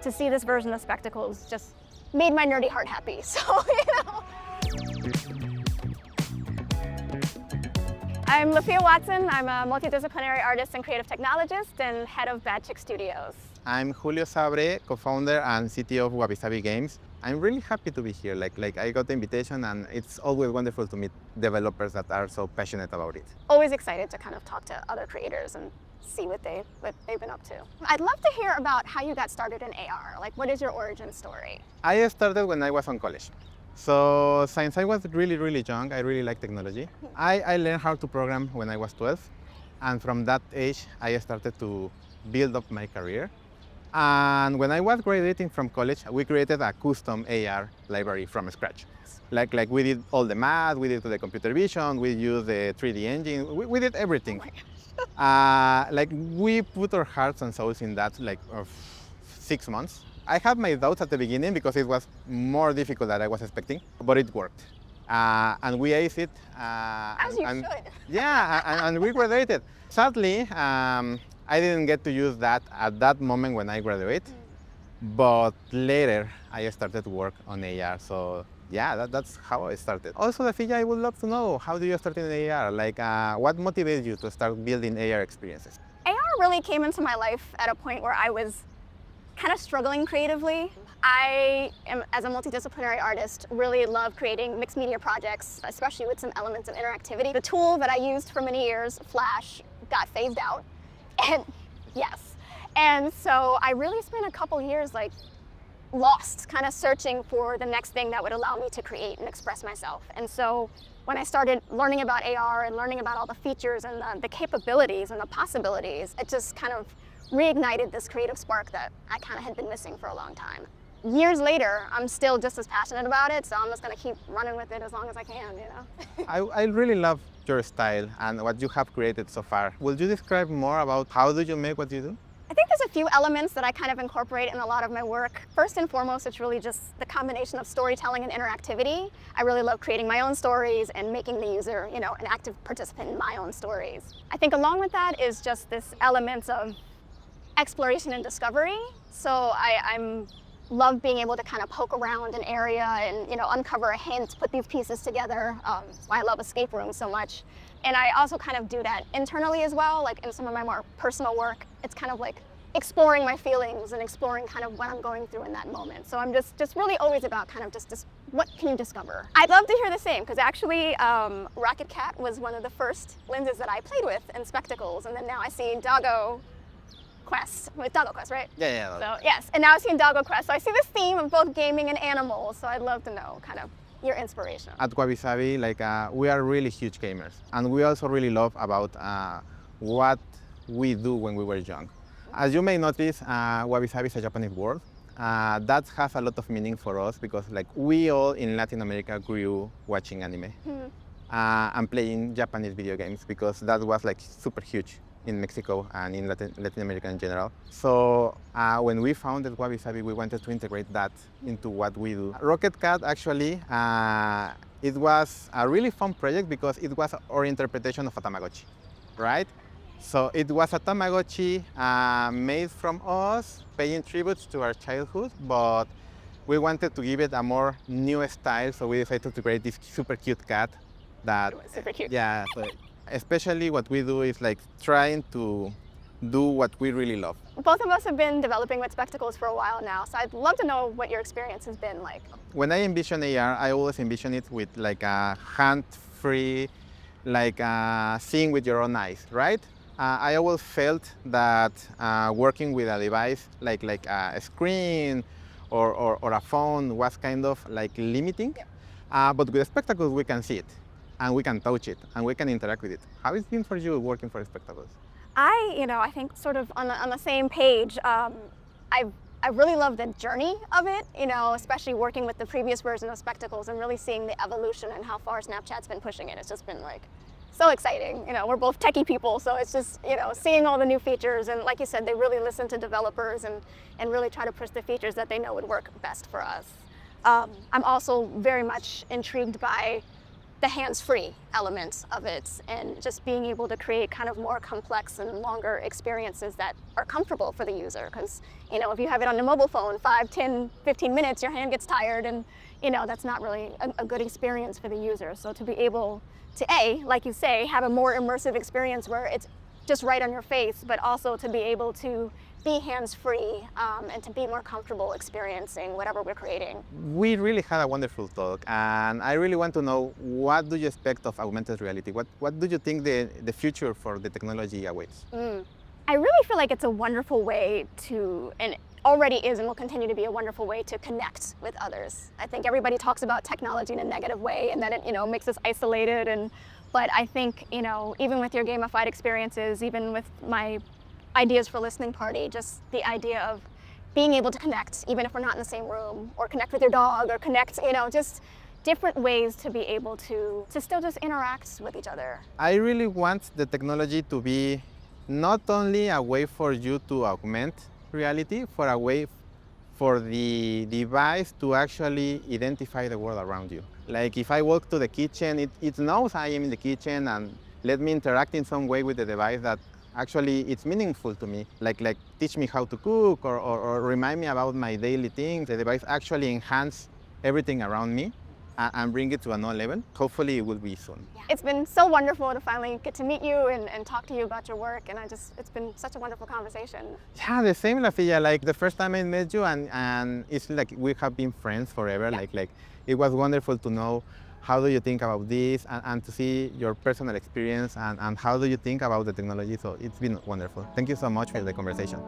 to see this version of Spectacles just made my nerdy heart happy. So, I'm Lafiya Watson. I'm a multidisciplinary artist and creative technologist and head of Bad Chick Studios. I'm Julio Zabre, co-founder and CTO of Wabi Games. I'm really happy to be here. Like I got the invitation, and it's always wonderful to meet developers that are so passionate about it. Always excited to kind of talk to other creators and see what they've been up to. I'd love to hear about how you got started in AR. Like, what is your origin story? I started when I was on college. So since I was really young, I really like technology. I learned how to program when I was 12. And from that age, I started to build up my career. And when I was graduating from college, we created a custom AR library from scratch. Like we did all the math, we did the computer vision, we used the 3D engine, we did everything. Like we put our hearts and souls in that, like 6 months. I had my doubts at the beginning because it was more difficult than I was expecting, but it worked. And we aced it. As you should. Yeah, and we graduated. Sadly, I didn't get to use that at that moment when I graduated, but later I started to work on AR. So yeah, that's how I started. Also, Lafiya, I would love to know, how do you start in AR? Like, what motivated you to start building AR experiences? AR really came into my life at a point where I was kind of struggling creatively. I am, as a multidisciplinary artist, really love creating mixed media projects, especially with some elements of interactivity. The tool that I used for many years, Flash, got phased out. And yes, and so I really spent a couple years like lost, kind of searching for the next thing that would allow me to create and express myself. And so when I started learning about AR and learning about all the features and the capabilities and the possibilities, it just kind of reignited this creative spark that I kind of had been missing for a long time. Years later, I'm still just as passionate about it, so I'm just going to keep running with it as long as I can, you know. I really love your style and what you have created so far. Will you describe more about how do you make what you do? I think there's a few elements that I kind of incorporate in a lot of my work. First and foremost, it's really just the combination of storytelling and interactivity. I really love creating my own stories and making the user, you know, an active participant in my own stories. I think along with that is just this element of exploration and discovery. So I'm love being able to kind of poke around an area and, you know, uncover a hint, put these pieces together. That's why I love escape rooms so much. And I also kind of do that internally as well, like in some of my more personal work. It's kind of like exploring my feelings and exploring kind of what I'm going through in that moment. So I'm just really always about kind of just what can you discover? I'd love to hear the same, because actually Rocket Cat was one of the first lenses that I played with in Spectacles, and then now I see Doggo Quest, with Doggo Quest, right? Yeah. So yes, and now I've seen Doggo Quest. So I see this theme of both gaming and animals. So I'd love to know kind of your inspiration. At Wabi, like we are really huge gamers, and we also really love about what we do when we were young. As you may notice, Wabi is a Japanese word. That has a lot of meaning for us because like we all in Latin America grew watching anime and playing Japanese video games because that was like super huge in Mexico and in Latin America in general. So when we founded Wabi Sabi, we wanted to integrate that into what we do. Rocket Cat, actually, it was a really fun project because it was our interpretation of a Tamagotchi, right? So it was a Tamagotchi made from us, paying tributes to our childhood, but we wanted to give it a more new style, so we decided to create this super cute cat that, super cute. Yeah, so especially what we do is like trying to do what we really love. Both of us have been developing with Spectacles for a while now, so I'd love to know what your experience has been like. When I envision AR, I always envision it with like a hand-free, like seeing with your own eyes, right? I always felt that working with a device like a screen or a phone was kind of like limiting, but with Spectacles we can see it. And we can touch it, and we can interact with it. How has it been for you working for Spectacles? I think sort of on the same page. I really love the journey of it, you know, especially working with the previous version of Spectacles and really seeing the evolution and how far Snapchat's been pushing it. It's just been like so exciting. You know, we're both techie people, so it's just, you know, seeing all the new features, and like you said, they really listen to developers and really try to push the features that they know would work best for us. I'm also very much intrigued by the hands-free element of it and just being able to create kind of more complex and longer experiences that are comfortable for the user. Because, you know, if you have it on a mobile phone, 5, 10, 15 minutes, your hand gets tired and, you know, that's not really a good experience for the user. So to be able to, like you say, have a more immersive experience where it's just right on your face, but also to be able to be hands-free and to be more comfortable experiencing whatever we're creating. We really had a wonderful talk, and I really want to know, what do you expect of augmented reality? What do you think the future for the technology awaits? I really feel like it's a wonderful way to, and already is and will continue to be a wonderful way to connect with others. I think everybody talks about technology in a negative way and that it, you know, makes us isolated, but I think, you know, even with your gamified experiences, even with my ideas for listening party, just the idea of being able to connect, even if we're not in the same room, or connect with your dog, or connect, you know, just different ways to be able to still just interact with each other. I really want the technology to be not only a way for you to augment reality, for a way for the device to actually identify the world around you. Like if I walk to the kitchen, it knows I am in the kitchen and let me interact in some way with the device that actually it's meaningful to me, like teach me how to cook or remind me about my daily things. The device actually enhance everything around me and bring it to another level. Hopefully it will be soon. Yeah. It's been so wonderful to finally get to meet you and talk to you about your work, and it's been such a wonderful conversation. Yeah, the same, Lafiya. Like the first time I met you, and it's like we have been friends forever. Yeah. Like it was wonderful to know how do you think about this and to see your personal experience and how do you think about the technology. So it's been wonderful. Thank you so much for the conversation.